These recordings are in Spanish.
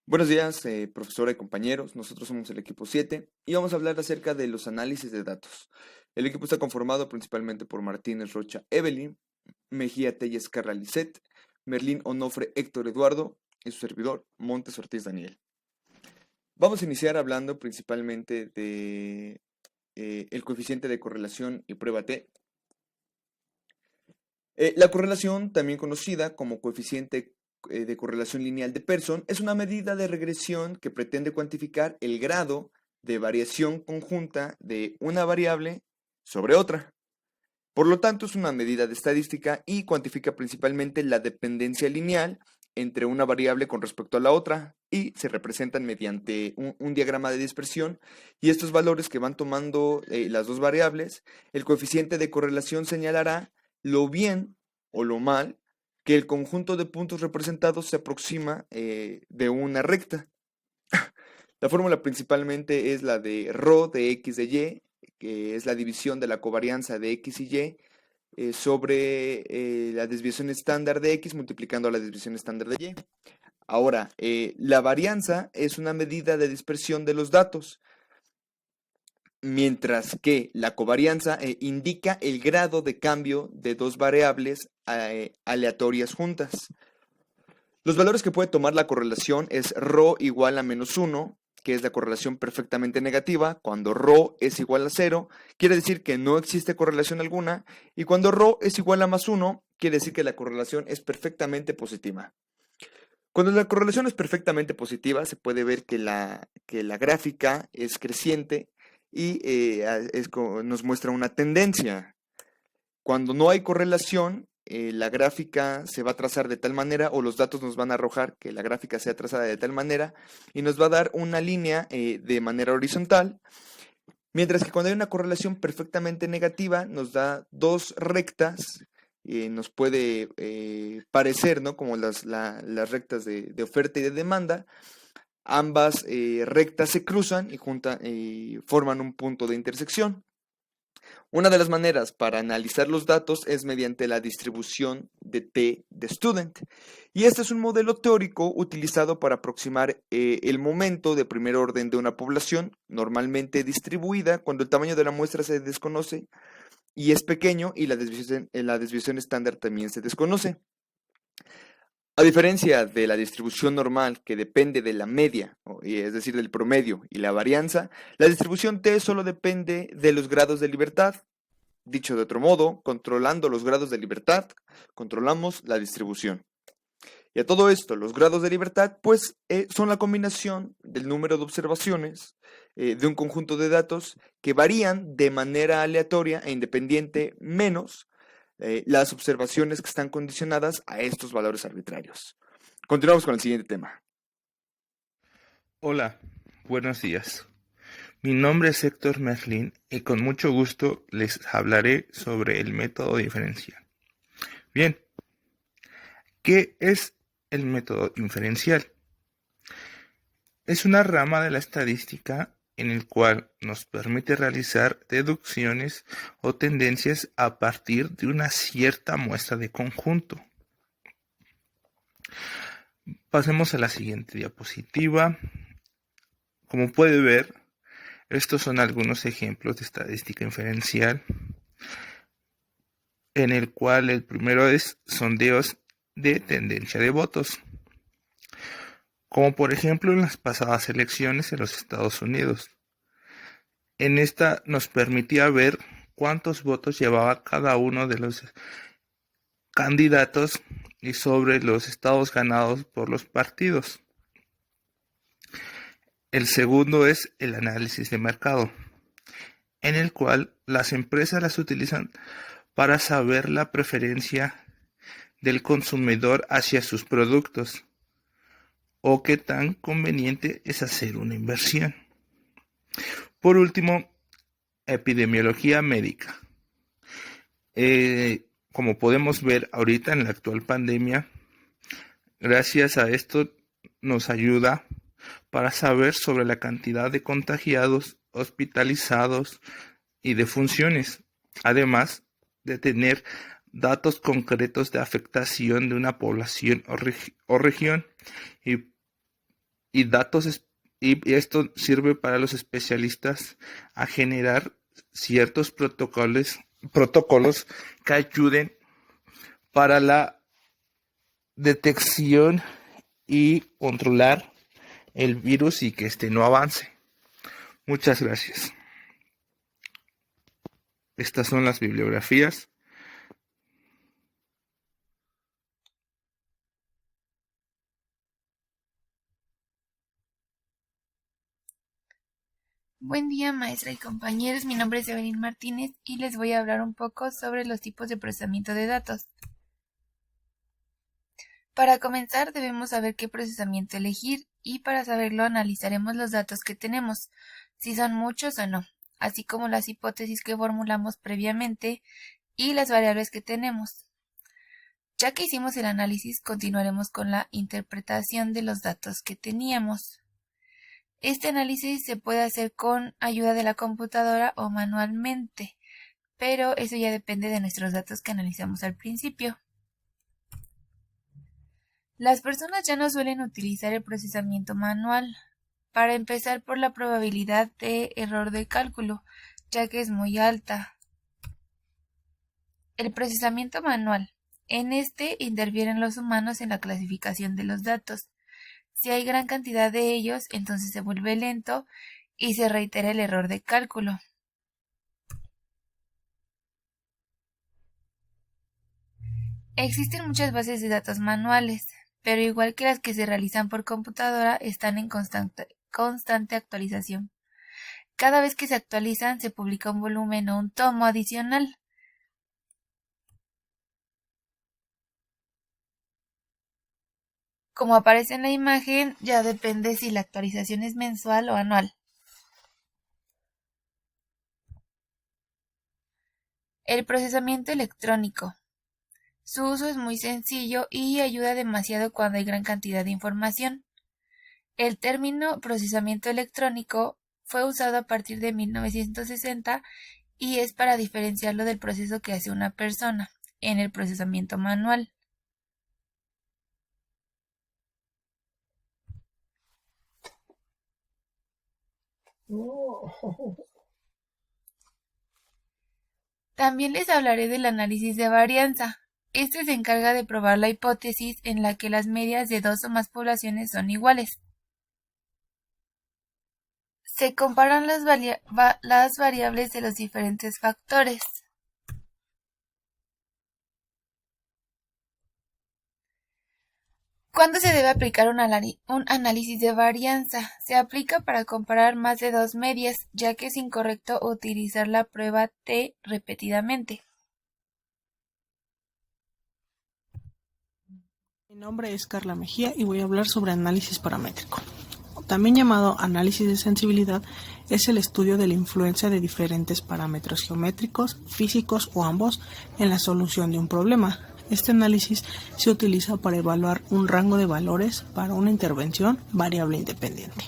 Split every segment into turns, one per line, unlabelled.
Buenos días, profesora y compañeros. Nosotros somos el equipo 7 y vamos a hablar acerca de los análisis de datos. El equipo está conformado principalmente por Martínez Rocha Evelyn, Mejía Telles Carla Lisset, Merlín Onofre Héctor Eduardo y su servidor Montes Ortiz Daniel. Vamos a iniciar hablando principalmente de el coeficiente de correlación y prueba T. La correlación, también conocida como coeficiente de correlación lineal de Pearson, es una medida de regresión que pretende cuantificar el grado de variación conjunta de una variable sobre otra. Por lo tanto, es una medida de estadística y cuantifica principalmente la dependencia lineal entre una variable con respecto a la otra y se representan mediante un diagrama de dispersión, y estos valores que van tomando las dos variables, el coeficiente de correlación señalará lo bien o lo mal que el conjunto de puntos representados se aproxima de una recta. La fórmula principalmente es la de ρ de x de y, que es la división de la covarianza de x y y sobre la desviación estándar de x multiplicando la desviación estándar de y. Ahora, la varianza es una medida de dispersión de los datos, mientras que la covarianza indica el grado de cambio de dos variables aleatorias juntas. Los valores que puede tomar la correlación es ρ igual a -1, que es la correlación perfectamente negativa. Cuando ρ es igual a 0, quiere decir que no existe correlación alguna. Y cuando ρ es igual a +1, quiere decir que la correlación es perfectamente positiva. Cuando la correlación es perfectamente positiva, se puede ver que la gráfica es creciente y nos muestra una tendencia. Cuando no hay correlación, la gráfica se va a trazar de tal manera, o los datos nos van a arrojar que la gráfica sea trazada de tal manera, y nos va a dar una línea de manera horizontal, mientras que cuando hay una correlación perfectamente negativa, nos da dos rectas. Nos puede parecer, ¿no?, como las rectas de oferta y de demanda. Ambas rectas se cruzan y forman un punto de intersección. Una de las maneras para analizar los datos es mediante la distribución de T de student. Y este es un modelo teórico utilizado para aproximar el momento de primer orden de una población, normalmente distribuida cuando el tamaño de la muestra se desconoce y es pequeño, y la desviación estándar también se desconoce. A diferencia de la distribución normal, que depende de la media, es decir, del promedio y la varianza, la distribución T solo depende de los grados de libertad. Dicho de otro modo, controlando los grados de libertad, controlamos la distribución. Y a todo esto, los grados de libertad, pues, son la combinación del número de observaciones de un conjunto de datos que varían de manera aleatoria e independiente, menos las observaciones que están condicionadas a estos valores arbitrarios. Continuamos con el siguiente tema.
Hola, buenos días. Mi nombre es Héctor Merlín y con mucho gusto les hablaré sobre el método diferencial. Bien, ¿qué es el método inferencial? Es una rama de la estadística en el cual nos permite realizar deducciones o tendencias a partir de una cierta muestra de conjunto. Pasemos a la siguiente diapositiva. Como puede ver, estos son algunos ejemplos de estadística inferencial, en el cual el primero es sondeos de tendencia de votos, como por ejemplo en las pasadas elecciones en los Estados Unidos. En esta nos permitía ver cuántos votos llevaba cada uno de los candidatos y sobre los estados ganados por los partidos. El segundo es el análisis de mercado, en el cual las empresas las utilizan para saber la preferencia del consumidor hacia sus productos o qué tan conveniente es hacer una inversión. Por último, epidemiología médica. Como podemos ver ahorita en la actual pandemia, gracias a esto nos ayuda para saber sobre la cantidad de contagiados, hospitalizados y defunciones, además de tener datos concretos de afectación de una población o región, y y datos, y esto sirve para los especialistas a generar ciertos protocolos que ayuden para la detección y controlar el virus y que este no avance. Muchas gracias. Estas son las bibliografías.
Buen día, maestra y compañeros. Mi nombre es Evelyn Martínez y les voy a hablar un poco sobre los tipos de procesamiento de datos. Para comenzar, debemos saber qué procesamiento elegir y para saberlo analizaremos los datos que tenemos, si son muchos o no, así como las hipótesis que formulamos previamente y las variables que tenemos. Ya que hicimos el análisis, continuaremos con la interpretación de los datos que teníamos. Este análisis se puede hacer con ayuda de la computadora o manualmente, pero eso ya depende de nuestros datos que analizamos al principio. Las personas ya no suelen utilizar el procesamiento manual, para empezar por la probabilidad de error de cálculo, ya que es muy alta. El procesamiento manual. En este intervienen los humanos en la clasificación de los datos. Si hay gran cantidad de ellos, entonces se vuelve lento y se reitera el error de cálculo. Existen muchas bases de datos manuales, pero igual que las que se realizan por computadora, están en constante actualización. Cada vez que se actualizan, se publica un volumen o un tomo adicional. Como aparece en la imagen, ya depende si la actualización es mensual o anual. El procesamiento electrónico. Su uso es muy sencillo y ayuda demasiado cuando hay gran cantidad de información. El término procesamiento electrónico fue usado a partir de 1960 y es para diferenciarlo del proceso que hace una persona en el procesamiento manual. También les hablaré del análisis de varianza. Este se encarga de probar la hipótesis en la que las medias de dos o más poblaciones son iguales. Se comparan las variables de los diferentes factores. ¿Cuándo se debe aplicar un análisis de varianza? Se aplica para comparar más de dos medias, ya que es incorrecto utilizar la prueba T repetidamente.
Mi nombre es Carla Mejía y voy a hablar sobre análisis paramétrico. También llamado análisis de sensibilidad, es el estudio de la influencia de diferentes parámetros geométricos, físicos o ambos en la solución de un problema. Este análisis se utiliza para evaluar un rango de valores para una intervención variable independiente.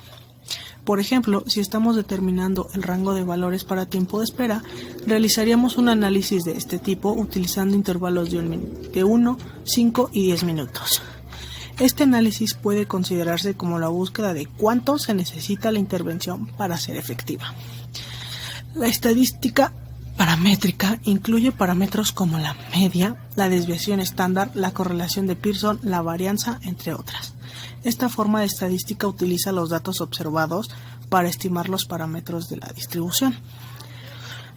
Por ejemplo, si estamos determinando el rango de valores para tiempo de espera, realizaríamos un análisis de este tipo utilizando intervalos de 1, 5 y 10 minutos. Este análisis puede considerarse como la búsqueda de cuánto se necesita la intervención para ser efectiva. La estadística paramétrica incluye parámetros como la media, la desviación estándar, la correlación de Pearson, la varianza, entre otras. Esta forma de estadística utiliza los datos observados para estimar los parámetros de la distribución.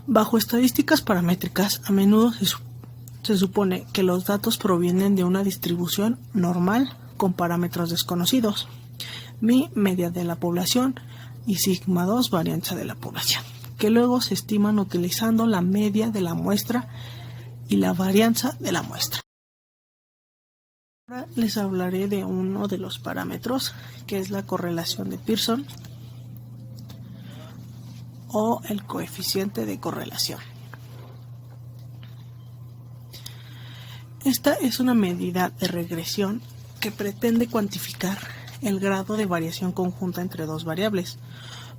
Bajo estadísticas paramétricas, a menudo se supone que los datos provienen de una distribución normal con parámetros desconocidos, mi, media de la población, y sigma 2, varianza de la población, que luego se estiman utilizando la media de la muestra y la varianza de la muestra. Ahora les hablaré de uno de los parámetros, que es la correlación de Pearson o el coeficiente de correlación. Esta es una medida de regresión que pretende cuantificar el grado de variación conjunta entre dos variables.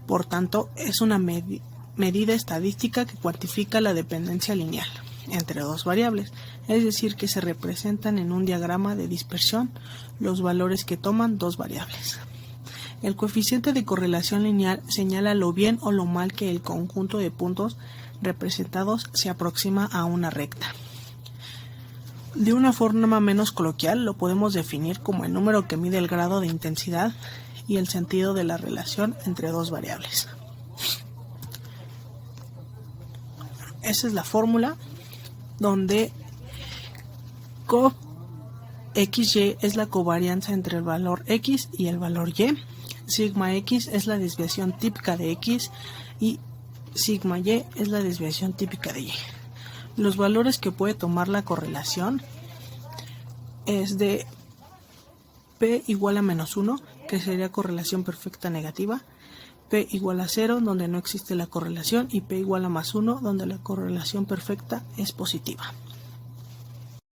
Por tanto, es una medida estadística que cuantifica la dependencia lineal entre dos variables, es decir, que se representan en un diagrama de dispersión los valores que toman dos variables. El coeficiente de correlación lineal señala lo bien o lo mal que el conjunto de puntos representados se aproxima a una recta. De una forma menos coloquial, lo podemos definir como el número que mide el grado de intensidad y el sentido de la relación entre dos variables. Esa es la fórmula donde XY es la covarianza entre el valor X y el valor Y, sigma X es la desviación típica de X y sigma Y es la desviación típica de Y. Los valores que puede tomar la correlación es de P igual a -1, que sería correlación perfecta negativa, P igual a 0, donde no existe la correlación, y P igual a +1, donde la correlación perfecta es positiva.